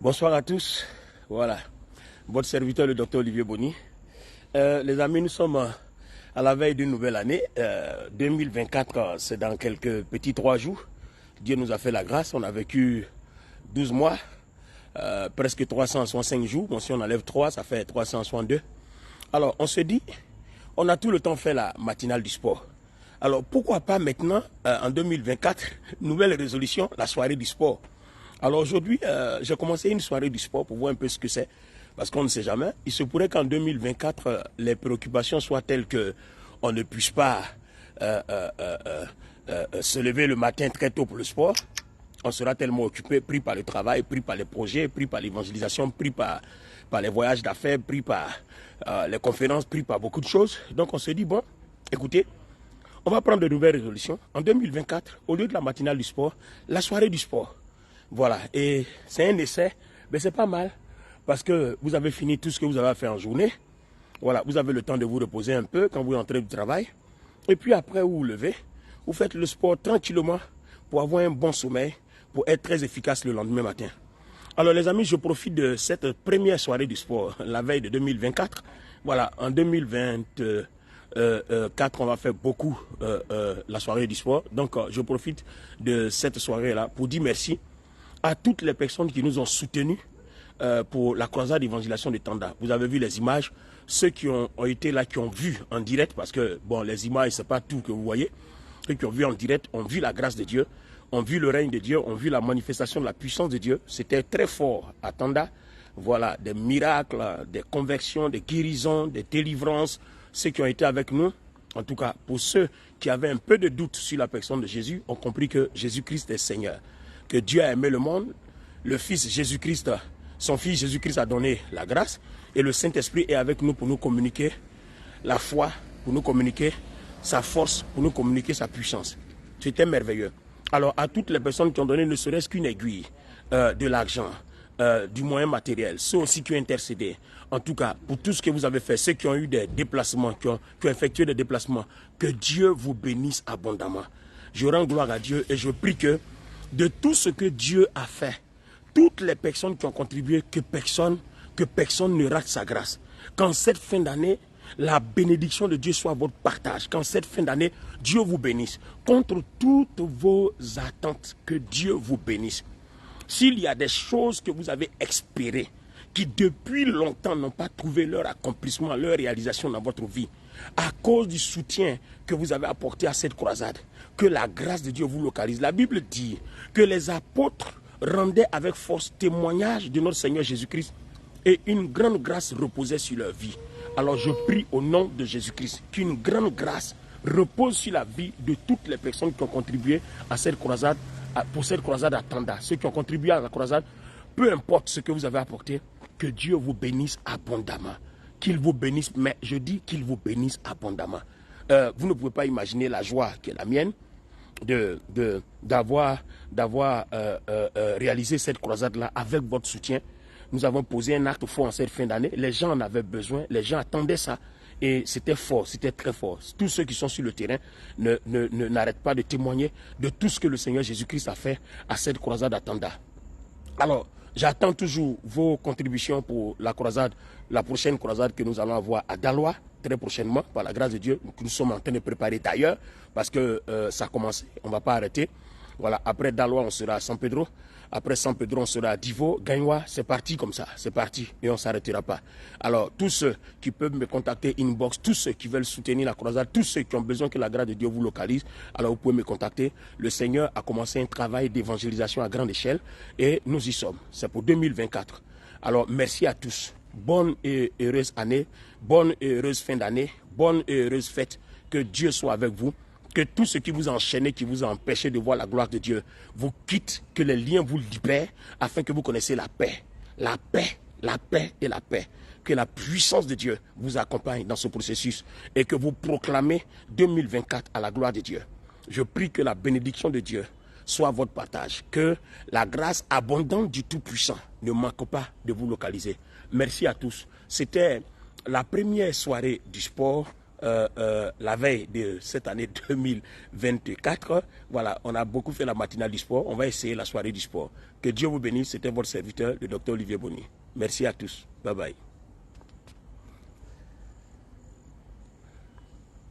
Bonsoir à tous. Voilà, votre serviteur, le docteur Olivier Bonny. Les amis, nous sommes à la veille d'une nouvelle année. 2024, c'est dans quelques petits 3 jours. Dieu nous a fait la grâce. On a vécu 12 mois, presque 365 jours. Bon, si on enlève 3, ça fait 362. Alors, on se dit, on a tout le temps fait la matinale du sport. Alors, pourquoi pas maintenant, en 2024, nouvelle résolution, la soirée du sport. Alors aujourd'hui, j'ai commencé une soirée du sport pour voir un peu ce que c'est, parce qu'on ne sait jamais. Il se pourrait qu'en 2024, les préoccupations soient telles qu'on ne puisse pas se lever le matin très tôt pour le sport. On sera tellement occupé, pris par le travail, pris par les projets, pris par l'évangélisation, pris par les voyages d'affaires, pris par les conférences, pris par beaucoup de choses. Donc on se dit, bon, écoutez, on va prendre de nouvelles résolutions. En 2024, au lieu de la matinale du sport, la soirée du sport. Voilà, et c'est un essai, mais c'est pas mal, parce que vous avez fini tout ce que vous avez à faire en journée. Voilà, vous avez le temps de vous reposer un peu quand vous entrez du travail. Et puis après, vous vous levez, vous faites le sport tranquillement pour avoir un bon sommeil, pour être très efficace le lendemain matin. Alors les amis, je profite de cette première soirée du sport, la veille de 2024. Voilà, en 2024, on va faire beaucoup la soirée du sport. Donc je profite de cette soirée-là pour dire merci à toutes les personnes qui nous ont soutenus pour la croisade d'évangélisation de Tanda. Vous avez vu les images, ceux qui ont été là, qui ont vu en direct, parce que bon, les images, c'est pas tout que vous voyez. Ceux qui ont vu en direct ont vu la grâce de Dieu, ont vu le règne de Dieu, ont vu la manifestation de la puissance de Dieu. C'était très fort à Tanda. Voilà, des miracles, des conversions, des guérisons, des délivrances. Ceux qui ont été avec nous, en tout cas pour ceux qui avaient un peu de doute sur la personne de Jésus, ont compris que Jésus-Christ est Seigneur. Que Dieu a aimé le monde, le Fils Jésus-Christ, son Fils Jésus-Christ a donné la grâce et le Saint-Esprit est avec nous pour nous communiquer la foi, pour nous communiquer sa force, pour nous communiquer sa puissance. C'était merveilleux. Alors à toutes les personnes qui ont donné ne serait-ce qu'une aiguille, de l'argent, du moyen matériel, ceux aussi qui ont intercédé, en tout cas pour tout ce que vous avez fait, ceux qui ont eu des déplacements, qui ont effectué des déplacements, que Dieu vous bénisse abondamment. Je rends gloire à Dieu et je prie que de tout ce que Dieu a fait, toutes les personnes qui ont contribué, que personne ne rate sa grâce. Qu'en cette fin d'année, la bénédiction de Dieu soit votre partage. Qu'en cette fin d'année, Dieu vous bénisse. Contre toutes vos attentes, que Dieu vous bénisse. S'il y a des choses que vous avez espérées, qui depuis longtemps n'ont pas trouvé leur accomplissement, leur réalisation dans votre vie, à cause du soutien que vous avez apporté à cette croisade, que la grâce de Dieu vous localise. La Bible dit que les apôtres rendaient avec force témoignage de notre Seigneur Jésus-Christ et une grande grâce reposait sur leur vie. Alors je prie au nom de Jésus-Christ qu'une grande grâce repose sur la vie de toutes les personnes qui ont contribué à cette croisade, pour cette croisade à Tanda. Ceux qui ont contribué à la croisade, peu importe ce que vous avez apporté, que Dieu vous bénisse abondamment. Qu'il vous bénisse, mais je dis qu'il vous bénisse abondamment. Vous ne pouvez pas imaginer la joie qui est la mienne d'avoir réalisé cette croisade-là avec votre soutien. Nous avons posé un acte fort en cette fin d'année. Les gens en avaient besoin, les gens attendaient ça. Et c'était fort, c'était très fort. Tous ceux qui sont sur le terrain n'arrêtent pas de témoigner de tout ce que le Seigneur Jésus-Christ a fait à cette croisade à Tanda. Alors, j'attends toujours vos contributions pour la croisade, la prochaine croisade que nous allons avoir à Daloa, très prochainement, par la grâce de Dieu, que nous sommes en train de préparer d'ailleurs, parce que ça a commencé, on ne va pas arrêter. Voilà, après Daloa, on sera à San Pedro. Après San Pedro, on sera à Divo, Gagnoa. C'est parti comme ça, c'est parti. Et on ne s'arrêtera pas. Alors, tous ceux qui peuvent me contacter inbox, tous ceux qui veulent soutenir la croisade, tous ceux qui ont besoin que la grâce de Dieu vous localise, alors vous pouvez me contacter. Le Seigneur a commencé un travail d'évangélisation à grande échelle et nous y sommes. C'est pour 2024. Alors, merci à tous. Bonne et heureuse année, bonne et heureuse fin d'année, bonne et heureuse fête. Que Dieu soit avec vous. Que tout ce qui vous a enchaîné, qui vous a empêché de voir la gloire de Dieu, vous quitte, que les liens vous libèrent, afin que vous connaissiez la paix. La paix, la paix et la paix. Que la puissance de Dieu vous accompagne dans ce processus et que vous proclamez 2024 à la gloire de Dieu. Je prie que la bénédiction de Dieu soit votre partage. Que la grâce abondante du Tout-Puissant ne manque pas de vous localiser. Merci à tous. C'était la première soirée du sport la veille de cette année 2024. Voilà, on a beaucoup fait la matinale du sport. On va essayer la soirée du sport. Que Dieu vous bénisse. C'était votre serviteur, le Dr Olivier Bonny. Merci à tous. Bye bye.